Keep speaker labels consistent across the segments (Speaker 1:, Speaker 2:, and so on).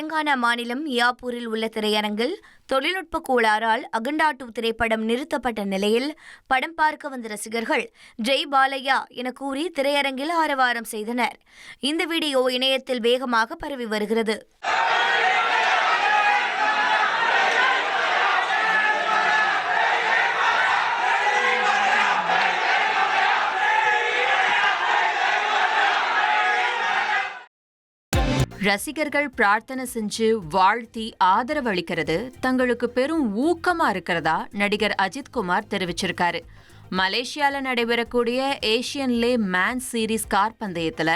Speaker 1: தெலங்கானா மாநிலம் மியாப்பூரில் உள்ள திரையரங்கில் தொழில்நுட்ப கோளாறால் அகண்டா 2 திரைப்படம் நிறுத்தப்பட்ட நிலையில் படம் பார்க்க வந்த ரசிகர்கள் ஜெய் பாலையா என கூறி திரையரங்கில் ஆரவாரம் செய்தனர். இந்த வீடியோ இணையத்தில் வேகமாக பரவி வருகிறது.
Speaker 2: ரசிகர்கள் பிரார்த்தனை செஞ்சு வாழ்த்தி ஆதரவு அளிக்கிறது தங்களுக்கு பெரும் ஊக்கமா இருக்கிறதா நடிகர் அஜித்குமார் தெரிவிச்சிருக்காரு. மலேசியால நடைபெறக்கூடிய Asian Le Mans series car பந்தயத்துல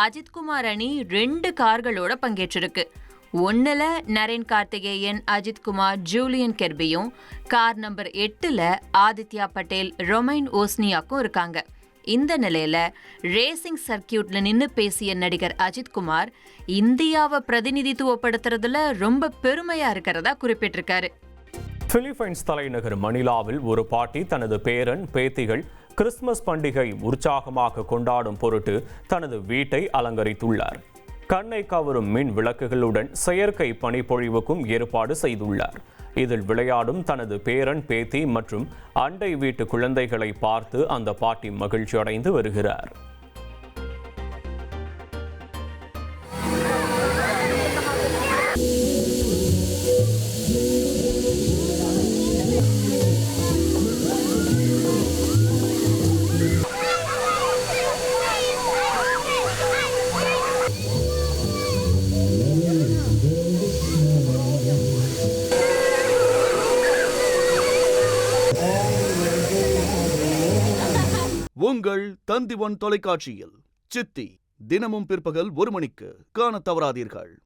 Speaker 2: அஜித்குமார் அணி 2 கார்களோட பங்கேற்றிருக்கு. ஒன்னுல நரேன் கார்த்திகேயன், அஜித்குமார், ஜூலியன் கெர்பியும், கார் நம்பர் 8ல ஆதித்யா பட்டேல், ரொமைன் ஓஸ்னியாக்கும் இருக்காங்க. இந்த நிலையில ரேசிங் சர்க்கியூட்ல நின்னு பேசிய நடிகர் அஜித்குமார் இந்தியாவை பிரதிநிதித்துவப்படுத்துறதுல ரொம்ப பெருமையா இருக்கிறதா குறிப்பிட்டிருக்காரு.
Speaker 3: பிலிப்பைன்ஸ் தலைநகர் மணிலாவில் ஒரு பாட்டி தனது பேரன் பேத்திகள் கிறிஸ்துமஸ் பண்டிகை உற்சாகமாக கொண்டாடும் பொருட்டு தனது வீட்டை அலங்கரித்துள்ளார். கண்ணை கவரும் மின் விளக்குகளுடன் செயற்கை பனிப்பொழிவுக்கும் ஏற்பாடு செய்துள்ளார். இதில் விளையாடும் தனது பேரன் பேத்தி மற்றும் அண்டை வீட்டு குழந்தைகளை பார்த்து அந்த பாட்டி மகிழ்ச்சி அடைந்து வருகிறார்.
Speaker 4: உங்கள் தந்தி ஒன் தொலைக்காட்சியில் சித்தி தினமும் பிற்பகல் 1 மணிக்கு காண தவறாதீர்கள்.